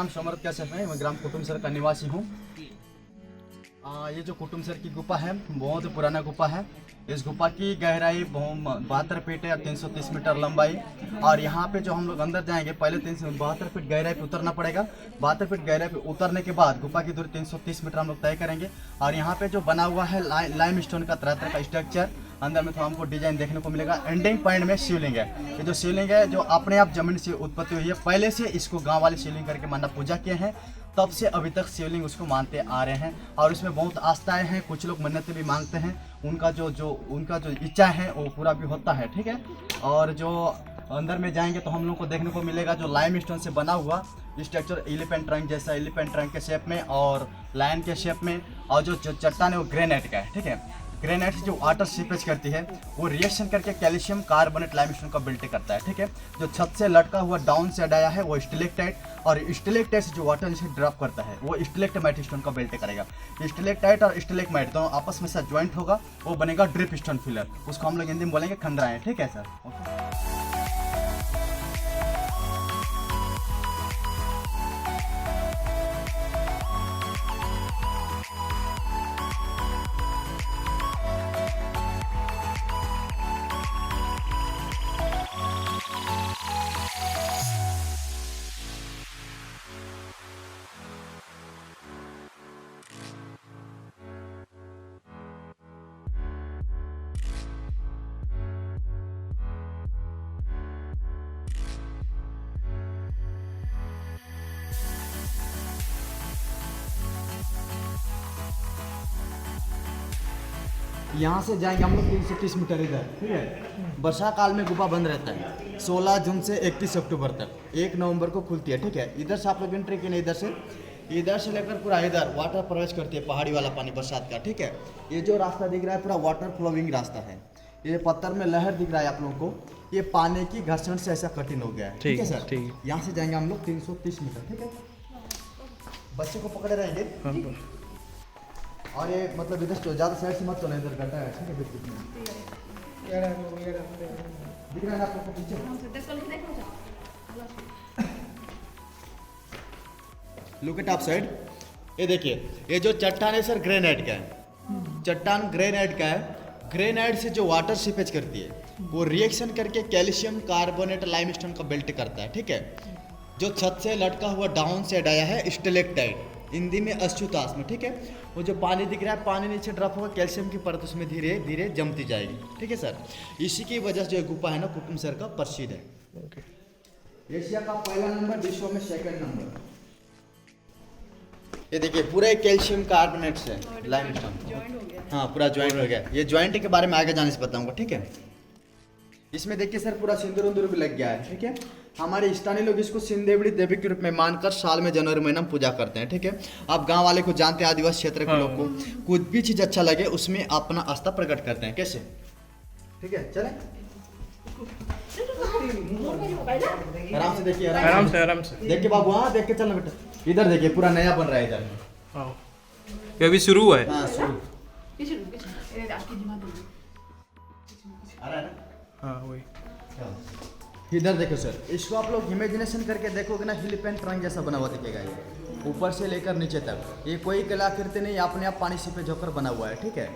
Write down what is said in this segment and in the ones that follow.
नाम समर्थ कश्यप है, मैं ग्राम कोटमसर का निवासी हूँ। ये जो कोटमसर की गुफा है बहुत पुराना गुफा है। इस गुफा की गहराई 72 फीट है और 330 मीटर लंबाई। और यहाँ पे जो हम लोग अंदर जाएंगे पहले 72 फीट गहराई पे उतरना पड़ेगा। 72 फीट गहराई पे उतरने के बाद गुफा की दूरी 330 मीटर हम लोग तय करेंगे। और यहाँ पे जो बना हुआ है लाइमस्टोन का तरह का स्ट्रक्चर, अंदर में तो हमको डिजाइन देखने को मिलेगा। एंडिंग पॉइंट में शिवलिंग है। ये जो शिवलिंग है जो अपने आप जमीन से उत्पत्ति हुई है, पहले से इसको गाँव वाले शिवलिंग करके मानना पूजा किए हैं, तब से अभी तक शिवलिंग उसको मानते आ रहे हैं। और इसमें बहुत आस्थाएं हैं, कुछ लोग मन्नतें भी मांगते हैं, उनका जो इच्छा है वो पूरा भी होता है, ठीक है। और जो अंदर में जाएंगे तो हम लोग को देखने को मिलेगा जो लाइमस्टोन से बना हुआ स्ट्रक्चर, एलिफेंट ट्रंक जैसा, एलिफेंट ट्रंक के शेप में और लायन के शेप में। और जो चट्टान है वो ग्रेनाइट का है, ठीक है। ग्रेनाइट से जो वाटर सीपेज करती है वो रिएक्शन करके कैल्शियम कार्बोनेट लाइमस्टोन का बिल्ट करता है, ठीक है। जो छत से लटका हुआ डाउन से आया है वो स्टिलेक्टाइट, और स्टिलेक्टाइट से जो वाटर नीचे ड्रॉप करता है वो स्टिलेक्टाइट स्टोन का बिल्ट करेगा। स्टिलेक्टाइट और स्टिलेक्टाइट दोनों आपस में से ज्वाइंट होगा, वो बनेगा ड्रिप स्टोन फिलर। उसको हम लोग हिंदी में बोलेंगे खंडराएं, ठीक है सर। यहाँ से जाएंगे हम लोग 330 मीटर इधर, ठीक है। वर्षा काल में गुफा बंद रहता है 16 जून से 31 अक्टूबर तक, 1 नवंबर को खुलती है, ठीक है। इधर से आप लोग एंट्री किए, इधर से लेकर पूरा इधर वाटर प्रवेश करती है, पहाड़ी वाला पानी बरसात का, ठीक है। ये जो रास्ता दिख रहा है पूरा वाटर फ्लोइंग रास्ता है। ये पत्थर में लहर दिख रहा है आप लोगों को, ये पानी की घर्षण से ऐसा कठिन हो गया है, ठीक है सर। ठीक है, यहाँ से जाएंगे हम लोग 330 मीटर, ठीक है। बच्चे को पकड़े रहेंगे। और ये मतलब इधर ज़्यादा साइड से मत चलो, इधर गड्ढा है, ठीक है। दिख रहा है ना आपको पीछे? Look at up side. ये देखिए, ये जो चट्टान है सर ग्रेनाइट का है। चट्टान ग्रेनाइट का है। ग्रेनाइट से जो वाटर सीपेज करती है वो रिएक्शन करके कैल्शियम कार्बोनेट लाइमस्टोन का बिल्ट करता है, ठीक है। जो छत से लटका हुआ डाउन से आया है स्टिलेक्टाइट, हिंदी में अश्रुताश में, ठीक है। वो जो पानी दिख रहा है, पानी नीचे ड्रॉप होगा, कैल्शियम की परत उसमें धीरे धीरे जमती जाएगी, ठीक है सर। इसी की वजह से जो गुफा है ना कोटमसर का प्रसिद्ध है। एशिया का पहला नंबर, विश्व में सेकंड नंबर। ये देखिए पूरा कैल्शियम कार्बोनेट से लाइमस्टोन, हाँ पूरा ज्वाइंट हो गया। ये ज्वाइंट के बारे में आगे जाने से बताऊंगा, ठीक है। इसमें देखिए सर पूरा सिंदूर उंदूर भी लग गया है, ठीक है। हमारे स्थानीय लोग इसको सिंदेवड़ी देवी के रूप में मानकर साल में जनवरी महीना में पूजा करते हैं, ठीक है। आप गांव वाले को जानते हैं, आदिवासी क्षेत्र के लोग को कुछ भी चीज अच्छा लगे उसमें अपना आस्था प्रकट करते हैं, कैसे, ठीक है। चले आराम से देखिए, आराम से देखिए बाबू, हाँ देख के चलना बेटा। इधर देखिए पूरा नया बन रहा है इधर, ये अभी शुरू हुआ है। हाँ शुरू आ रहा है ना, हाँ वही। इधर देखो सर, इसको आप लोग इमेजिनेशन करके देखोगे ना, एलिफेंट ट्रंक जैसा बना हुआ दिखेगा। ये ऊपर से लेकर नीचे तक, ये कोई कलाकृति नहीं, अपने आप पानी से पे झोंकर बना हुआ है, ठीक है।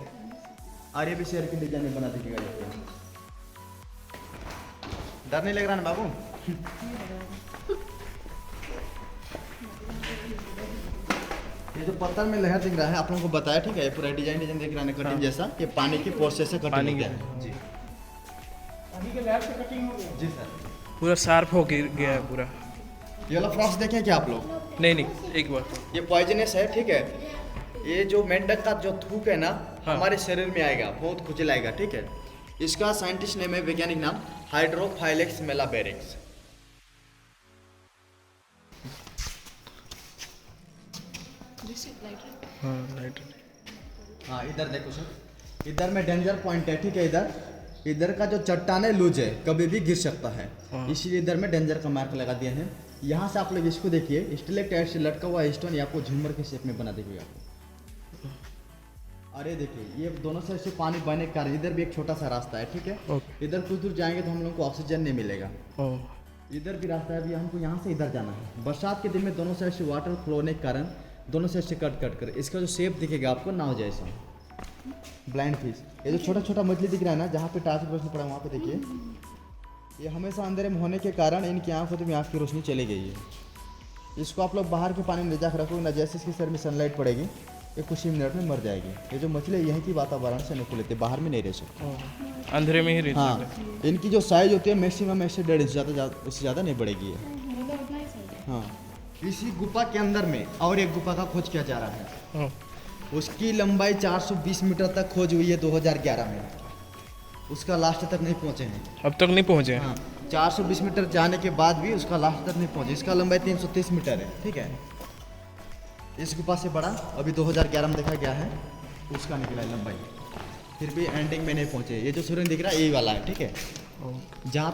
और ये भी शेर की डिजाइन में बना दिखेगा। डर नहीं लग रहा ना बाबू? ये जो पत्थर में लहर दिख रहा है आप लोगों को बताया, ठीक है। ये पूरा डिजाइन दिख रहा है कटिंग जैसा, ये पानी की प्रोसेस से कटिंग हो गया है जी। पानी के लहर से कटिंग हो गया जी सर, पूरा शार्प हो गया है पूरा। ये वाला फ्रॉक्स देखें क्या आप लोग? नहीं, एक बार ये पॉइजनस है, ठीक है। ये जो मेंढक का जो थूक है ना, हमारे शरीर में आएगा, बहुत खुजलाएगा, ठीक है। इसका साइंटिस्ट नेम है, वैज्ञानिक नाम हाइड्रोफाइलेक्स मेलाबेरिक्स। हाँ इधर देखो सर, इधर में डेंजर पॉइंट है, ठीक है। इधर का जो चट्टान है लूज है, कभी भी गिर सकता है, इसीलिए इधर में डेंजर का मार्क लगा दिया है। यहाँ से आप लोग इसको देखिए, स्टिलेक्टाइट से लटका हुआ स्टोन आपको झूमर के शेप में बना देगा आपको। अरे देखिए ये दोनों साइड से पानी बहने के कारण इधर भी एक छोटा सा रास्ता है, ठीक है। इधर कुछ दूर जाएंगे तो हम लोग को ऑक्सीजन नहीं मिलेगा, इधर भी रास्ता है, अभी हमको यहाँ से इधर जाना है। बरसात के दिन में दोनों साइड से वाटर फ्लो होने के कारण दोनों साइड से कट कट कर इसका जो शेप दिखेगा आपको नाव जैसा, ब्लाइंड फिश। ये जो छोटा छोटा मछली दिख रहा है ना, जहाँ पे टार्च रोशनी पड़ा वहाँ पे देखिए, ये हमेशा अंधेरे में होने के कारण इनकी आँखों में आँख की रोशनी चली गई है। इसको आप लोग बाहर के पानी में ले जाकर रखोगे ना, जैसे इसके सर में सनलाइट पड़ेगी ये कुछ ही मिनट में मर जाएगी। ये जो मछली है यहीं की वातावरण से अनुकूल होती है, बाहर में नहीं रह सकती। अंधेरे में ही रहती है। हाँ, इनकी जो साइज होती है मैक्सिमम 1.5 इंच ज़्यादा, उससे ज़्यादा नहीं बढ़ेगी ये। हाँ, इसी गुफा के अंदर में और एक गुफा का खोज किया जा रहा है। हाँ। उसकी लंबाई 420 मीटर तक खोज हुई है 2011 में। उसका लास्ट तक नहीं पहुँचे हैं अब तक नहीं पहुँचे। हाँ, 420 मीटर जाने के बाद भी उसका लास्ट तक नहीं पहुँचे। इसका लंबाई 330 मीटर है, ठीक है। इस गुफा से बड़ा अभी 2011 में देखा गया है, उसका निकला है लंबाई, फिर भी एंडिंग में नहीं पहुँचे। ये जो सूर्य दिख रहा है यही वाला है, ठीक है, जहाँ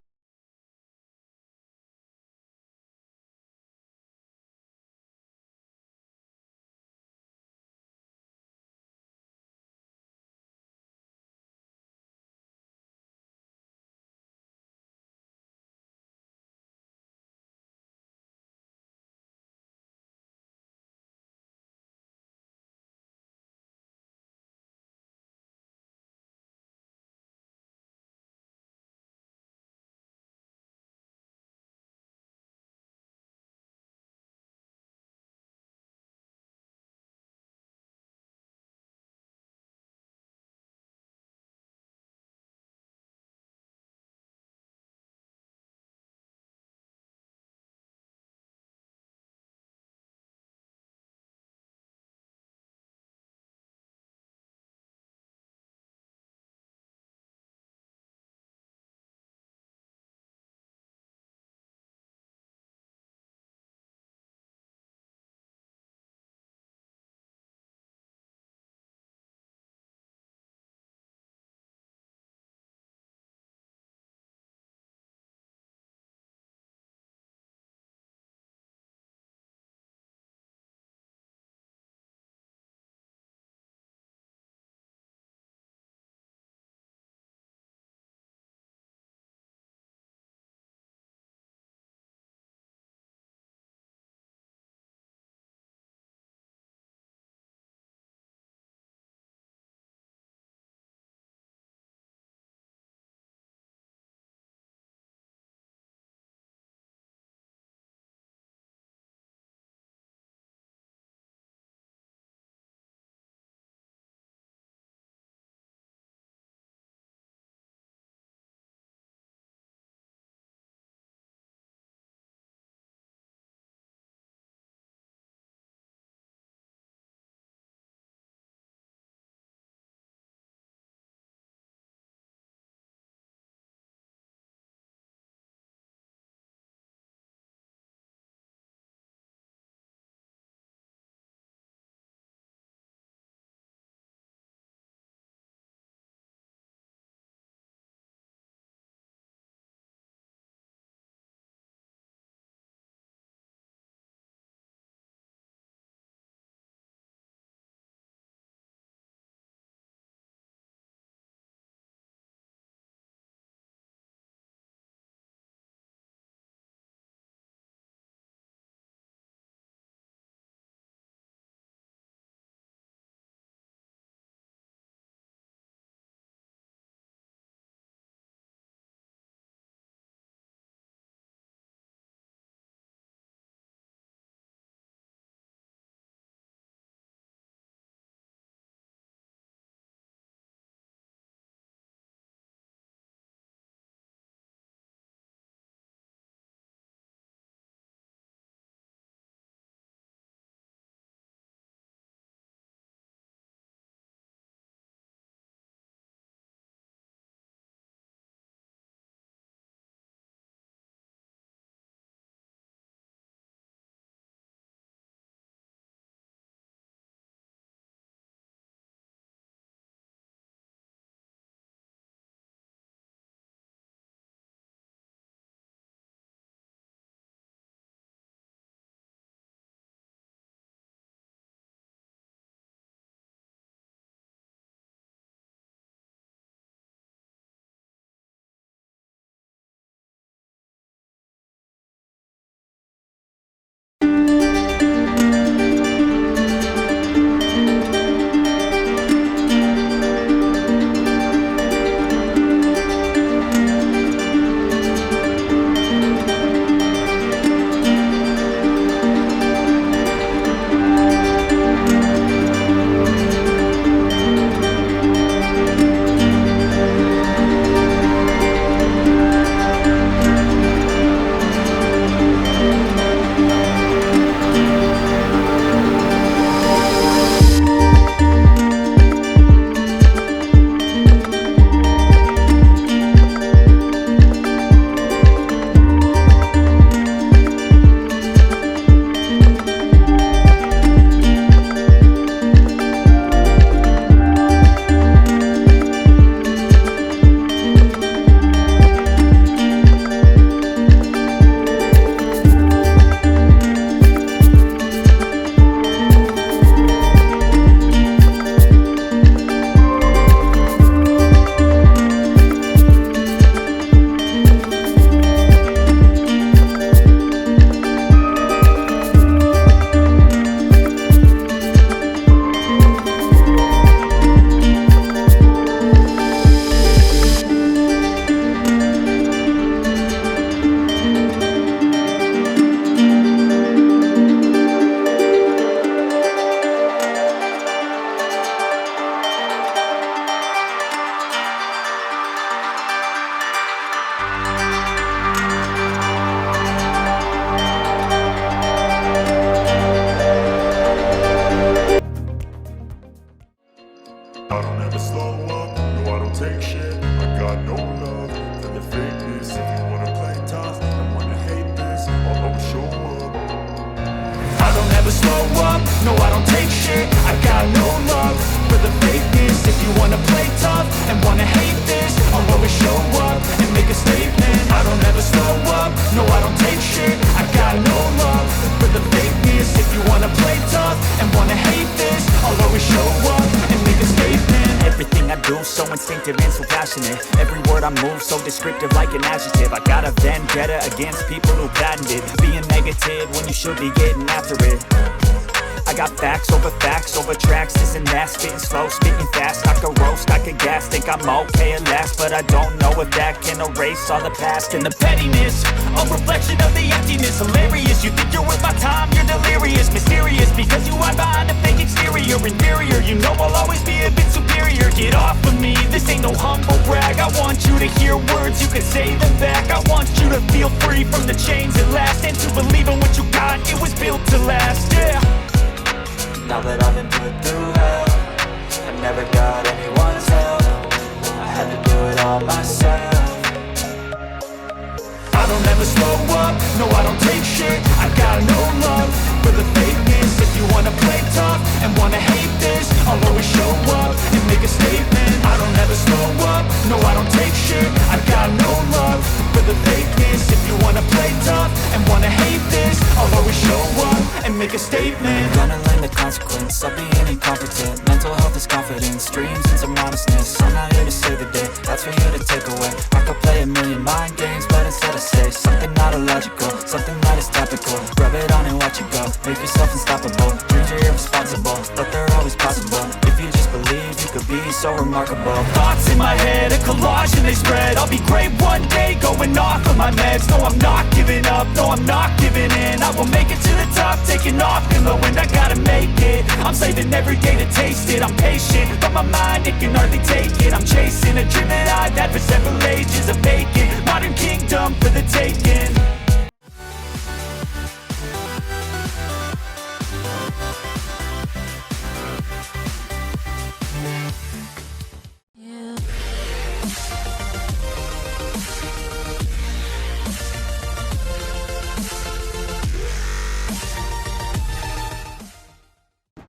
never slow up, no I don't take shit. I got no love for the fakeness. If you wanna play tough and wanna hate this, I'll always show up and make a statement. I don't ever slow up, no I don't take shit. I got no love for the fakeness. If you wanna play tough and wanna hate this, I'll always show up and make a statement. Everything I do so instinctive and so passionate. Every word I move so descriptive like an adjective. I got a vendetta against people who patented being negative when you should be getting after it. I got facts over tracks, this and that, spitting slow, spitting fast. I could roast, I could gas, think I'm okay at last, but I don't know if that can erase all the past and the pettiness. A reflection of the emptiness, hilarious. You think you're worth my time, you're delirious, mysterious, because you hide behind a fake exterior. Inferior, you know I'll always be a bit superior. Get off of me, this ain't no humble brag. I want you to hear words, you can say them back. I want you to feel free from the chains at last, and to believe in what you got, it was built to last, yeah. Now that I've been put through hell, I never got anyone's help. I had to do it all myself. I don't ever slow up, no I don't take shit. I got no love for the fakeness. If you wanna play tough and wanna hate this, I'll always show up and make a statement. I don't ever slow up, no I don't take shit. I got no love for the fakeness. If you wanna play tough and wanna hate this, I'll always show up and make a statement. Gonna learn the consequence of being incompetent. Mental health is confidence, dreams and some modestness. I'm not here to save the day, that's for you to take away. I could play a million mind games, but instead I say something not illogical, something that is topical. Rub it on and watch it go, make yourself unstoppable. Dreams are irresponsible, but they're always possible. If you just believe, you could be so remarkable. Thoughts in my head, a collage and they spread. I'll be great one day, going off of my meds. No, I'm not giving up, no, I'm not giving in. I will make it to the top, taking off in the wind. I gotta make it, I'm saving every day to taste it. I'm patient, but my mind, it can hardly take it. I'm chasing a dream that I've had